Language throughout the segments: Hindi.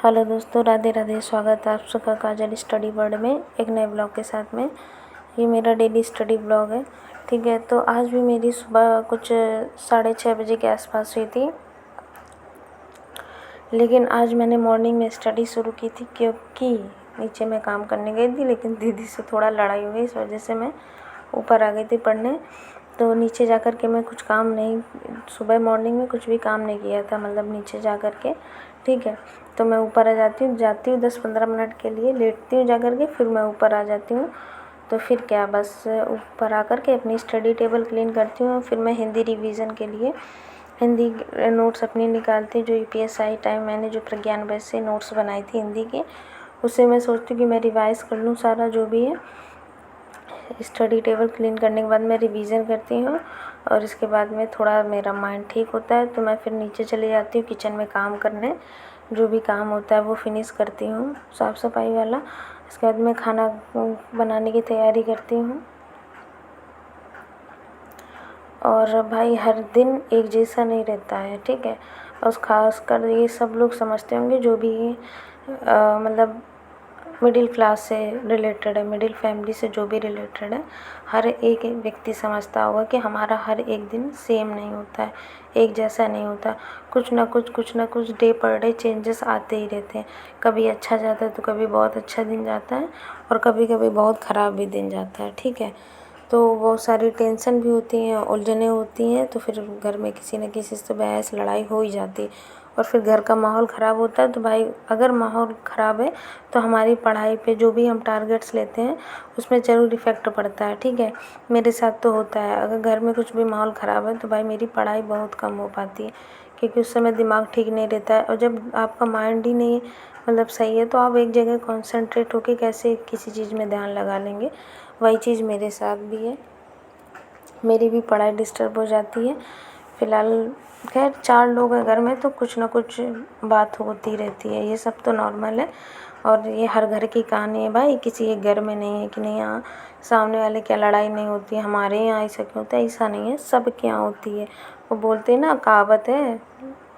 हेलो दोस्तों, राधे राधे। स्वागत है आप सबका काजल स्टडी वर्ल्ड में एक नए ब्लॉग के साथ में। ये मेरा डेली स्टडी ब्लॉग है। ठीक है, तो आज भी मेरी सुबह कुछ 6:30 बजे के आसपास हुई थी, लेकिन आज मैंने मॉर्निंग में स्टडी शुरू की थी क्योंकि नीचे मैं काम करने गई थी, लेकिन दीदी से थोड़ा लड़ाई हो गई। इस वजह से मैं ऊपर आ गई थी पढ़ने। तो नीचे जा कर के मैं कुछ काम नहीं, सुबह मॉर्निंग में कुछ भी काम नहीं किया था, मतलब नीचे जा कर के। ठीक है, तो मैं ऊपर आ जाती हूँ 10-15 मिनट के लिए, लेटती हूँ जा कर के, फिर मैं ऊपर आ जाती हूँ। तो फिर क्या, बस ऊपर आ कर के अपनी स्टडी टेबल क्लीन करती हूँ। फिर मैं हिंदी रिवीजन के लिए हिंदी नोट्स अपनी निकालती हूँ। जो यूपीएससी टाइम मैंने जो प्रज्ञान बैच से नोट्स बनाई थी हिंदी के, उससे मैं सोचती हूँ कि मैं रिवाइज़ कर लूँ सारा जो भी है। स्टडी टेबल क्लीन करने के बाद मैं रिवीजन करती हूँ, और इसके बाद में थोड़ा मेरा माइंड ठीक होता है, तो मैं फिर नीचे चली जाती हूँ किचन में काम करने। जो भी काम होता है वो फिनिश करती हूँ, साफ़ सफाई वाला। इसके बाद मैं खाना बनाने की तैयारी करती हूँ। और भाई हर दिन एक जैसा नहीं रहता है, ठीक है। और ख़ासकर ये सब लोग समझते होंगे जो भी मतलब मिडिल क्लास से रिलेटेड है, मिडिल फैमिली से जो भी रिलेटेड है, हर एक व्यक्ति समझता होगा कि हमारा हर एक दिन सेम नहीं होता है, एक जैसा नहीं होता। कुछ ना कुछ डे पर डे चेंजेस आते ही रहते हैं। कभी अच्छा जाता है तो कभी बहुत अच्छा दिन जाता है, और कभी कभी बहुत ख़राब भी दिन जाता है, ठीक है। तो बहुत सारी टेंशन भी होती हैं, उलझनें होती हैं, तो फिर घर में किसी न किसी से बहस लड़ाई हो ही जाती है, और फिर घर का माहौल ख़राब होता है। तो भाई अगर माहौल ख़राब है तो हमारी पढ़ाई पे जो भी हम टारगेट्स लेते हैं उसमें ज़रूर इफ़ेक्ट पड़ता है, ठीक है। मेरे साथ तो होता है, अगर घर में कुछ भी माहौल ख़राब है तो भाई मेरी पढ़ाई बहुत कम हो पाती है, क्योंकि उस समय दिमाग ठीक नहीं रहता है। और जब आपका माइंड ही नहीं मतलब सही है, तो आप एक जगह कॉन्सेंट्रेट होकर कैसे किसी चीज़ में ध्यान लगा लेंगे। वही चीज़ मेरे साथ भी है, मेरी भी पढ़ाई डिस्टर्ब हो जाती है। फ़िलहाल खैर 4 लोग हैं घर में, तो कुछ ना कुछ बात होती रहती है, ये सब तो नॉर्मल है। और ये हर घर की कहानी है भाई, किसी एक घर में नहीं है कि नहीं यहाँ सामने वाले क्या लड़ाई नहीं होती है, हमारे यहाँ ऐसा क्यों होता है, ऐसा नहीं है, सबके यहाँ होती है। वो बोलते हैं ना, कहावत है,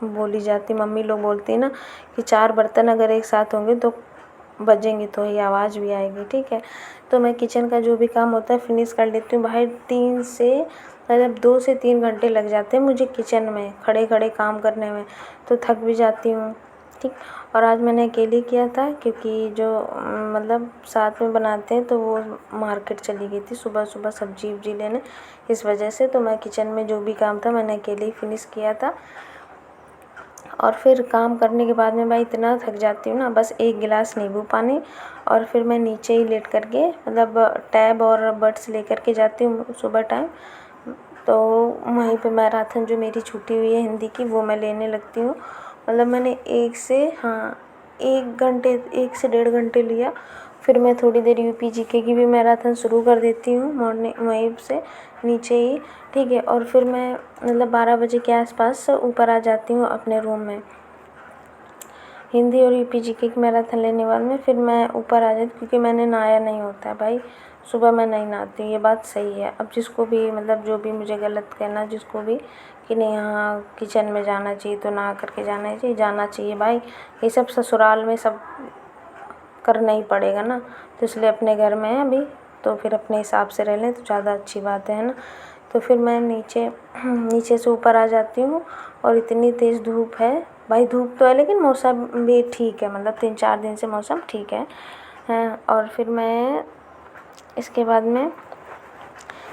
बोली जाती, मम्मी लोग बोलती है ना कि 4 बर्तन अगर एक साथ होंगे तो बजेंगे तो ही आवाज़ भी आएगी, ठीक है। तो मैं किचन का जो भी काम होता है फिनिश कर लेती हूँ भाई। 3 से मतलब 2 से 3 घंटे लग जाते हैं मुझे किचन में खड़े खड़े काम करने में, तो थक भी जाती हूँ, ठीक। और आज मैंने अकेले किया था क्योंकि जो मतलब साथ में बनाते हैं तो वो मार्केट चली गई थी सुबह सुबह सब्जी वब्जी लेने, इस वजह से। तो मैं किचन में जो भी काम था मैंने अकेले ही फिनिश किया था। और फिर काम करने के बाद में भाई इतना थक जाती हूँ ना, बस 1 गिलास नींबू पानी, और फिर मैं नीचे ही लेट करके मतलब टैब और बड्स लेकर के जाती हूँ सुबह टाइम। तो वहीं पे मैराथन जो मेरी छुट्टी हुई है हिंदी की, वो मैं लेने लगती हूँ। मतलब मैंने 1 से 1 से 1.5 घंटे लिया। फिर मैं थोड़ी देर यूपी जीके की भी मैराथन शुरू कर देती हूँ मॉर्निंग वहीं से नीचे ही, ठीक है। और फिर मैं मतलब 12 बजे के आसपास ऊपर आ जाती हूँ अपने रूम में। हिंदी और यूपी जीके की मैराथन लेने बाद में फिर मैं ऊपर आ जाती, क्योंकि मैंने नहाया नहीं होता है भाई, सुबह मैं नहीं नहाती, ये बात सही है। अब जिसको भी मतलब जो भी मुझे गलत कहना, जिसको भी कि नहीं हाँ किचन में जाना चाहिए तो नहा करके जाना चाहिए भाई, ये सब ससुराल में सब करना ही पड़ेगा ना। तो इसलिए अपने घर में है अभी, तो फिर अपने हिसाब से रह लें तो ज़्यादा अच्छी बात है ना। तो फिर मैं नीचे से ऊपर आ जाती हूँ, और इतनी तेज़ धूप है भाई, धूप तो है लेकिन मौसम भी ठीक है, मतलब 3-4 दिन से मौसम ठीक है। और फिर मैं इसके बाद में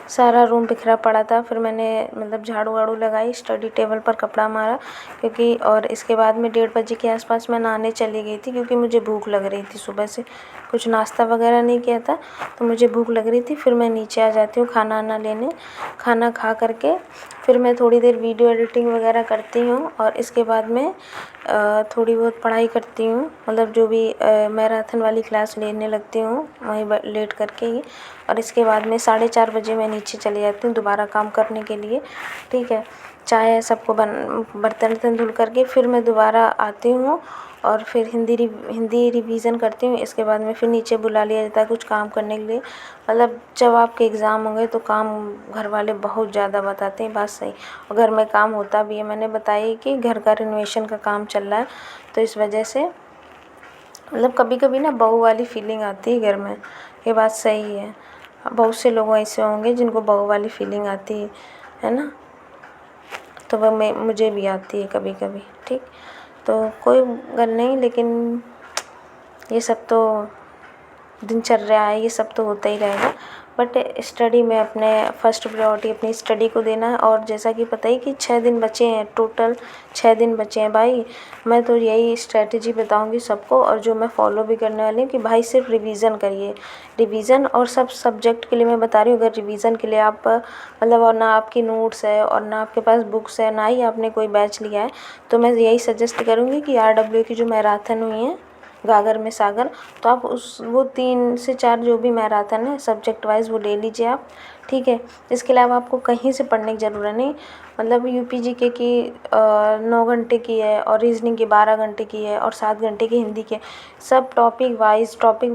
सारा रूम बिखरा पड़ा था, फिर मैंने मतलब झाड़ू वाड़ू लगाई, स्टडी टेबल पर कपड़ा मारा, क्योंकि और इसके बाद में 1:30 बजे के आसपास मैं नहाने चली गई थी, क्योंकि मुझे भूख लग रही थी, सुबह से कुछ नाश्ता वगैरह नहीं किया था तो मुझे भूख लग रही थी। फिर मैं नीचे आ जाती हूँ खाना वाना लेने, खाना खा करके फिर मैं थोड़ी देर वीडियो एडिटिंग वगैरह करती हूँ, और इसके बाद में थोड़ी बहुत पढ़ाई करती हूँ, मतलब जो भी मैराथन वाली क्लास लेने लगती हूँ वहीं लेट करके ही। और इसके बाद में 4:30 बजे मैं नीचे चली जाती हूँ दोबारा काम करने के लिए, ठीक है। चाय सबको बर्तन वर्तन धुल करके फिर मैं दोबारा आती हूँ, और फिर हिंदी रिवीज़न करती हूँ। इसके बाद में फिर नीचे बुला लिया जाता है कुछ काम करने के लिए, मतलब जब आपके एग्ज़ाम होंगे तो काम घर वाले बहुत ज़्यादा बताते हैं, बात सही। और घर में काम होता भी है, मैंने बताया कि घर का रिनोवेशन का काम चल रहा है, तो इस वजह से मतलब कभी कभी ना बहू वाली फीलिंग आती है घर में, ये बात सही है। बहुत से लोग ऐसे होंगे जिनको बहू वाली फीलिंग आती है ना, तो वह मुझे भी आती है कभी कभी। ठीक, तो कोई गल नहीं, लेकिन ये सब तो दिनचर्या है, ये सब तो होता ही रहेगा। बट स्टडी में अपने फर्स्ट प्रायोरिटी अपनी स्टडी को देना है। और जैसा कि पता ही कि 6 दिन बचे हैं, टोटल 6 दिन बचे हैं भाई। मैं तो यही स्ट्रेटजी बताऊंगी सबको, और जो मैं फॉलो भी करने वाली हूँ कि भाई सिर्फ रिवीजन करिए, रिवीजन। और सब सब्जेक्ट के लिए मैं बता रही हूँ, अगर रिवीजन के लिए आप मतलब और ना आपकी नोट्स है और ना आपके पास बुक्स है, ना ही आपने कोई बैच लिया है, तो मैं यही सजेस्ट करूँगी कि RW की जो मैराथन हुई है गागर में सागर, तो आप वो 3 से 4 जो भी मैराथन है सब्जेक्ट वाइज वो ले लीजिए आप। ठीक है, इसके अलावा आपको कहीं से पढ़ने की ज़रूरत नहीं। मतलब UPGK की 9 घंटे की है, और रीजनिंग की 12 घंटे की है, और 7 घंटे की हिंदी की है। सब टॉपिक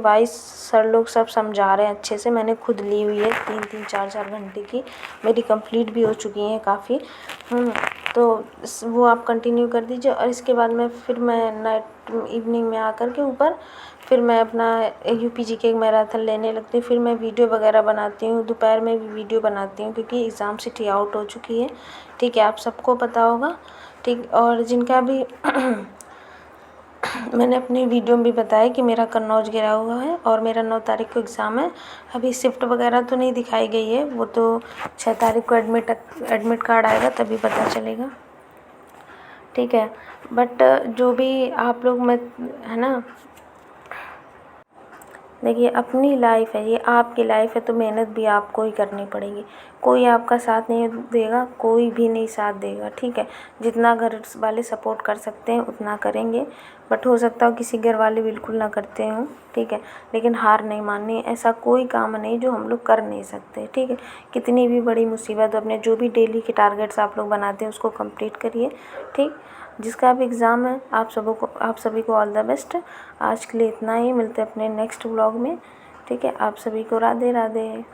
वाइज सर लोग सब समझा रहे हैं अच्छे से। मैंने खुद ली हुई है 3-3 4-4 घंटे की, मेरी कंप्लीट भी हो चुकी हैं काफ़ी। तो वो आप कंटिन्यू कर दीजिए। और इसके बाद में फिर मैं नाइट इवनिंग में आकर के ऊपर फिर मैं अपना UPGK मैराथन लेने लगती हूँ। फिर मैं वीडियो वगैरह बनाती हूँ, दोपहर में भी वीडियो बनाती हूँ, क्योंकि एग्ज़ाम सिटी आउट हो चुकी है। ठीक है, आप सबको पता होगा। ठीक, और जिनका भी मैंने अपनी वीडियो में भी बताया कि मेरा कन्नौज गिरा हुआ है और मेरा 9 तारीख को एग्ज़ाम है। अभी शिफ्ट वगैरह तो नहीं दिखाई गई है, वो तो 6 तारीख को एडमिट कार्ड आएगा तभी पता चलेगा। ठीक है, बट जो भी आप लोग में है ना, देखिए अपनी लाइफ है, ये आपकी लाइफ है, तो मेहनत भी आपको ही करनी पड़ेगी। कोई आपका साथ नहीं देगा, कोई भी नहीं साथ देगा। ठीक है, जितना घर वाले सपोर्ट कर सकते हैं उतना करेंगे, बट हो सकता हो किसी घर वाले बिल्कुल ना करते हों। ठीक है, लेकिन हार नहीं माननी। ऐसा कोई काम नहीं जो हम लोग कर नहीं सकते। ठीक है, कितनी भी बड़ी मुसीबत हो, अपने जो भी डेली के टारगेट्स आप लोग बनाते हैं उसको कंप्लीट करिए। ठीक, जिसका भी एग्ज़ाम है आप सभी को ऑल द बेस्ट। आज के लिए इतना ही, मिलते हैं अपने नेक्स्ट व्लॉग में। ठीक है, आप सभी को राधे राधे।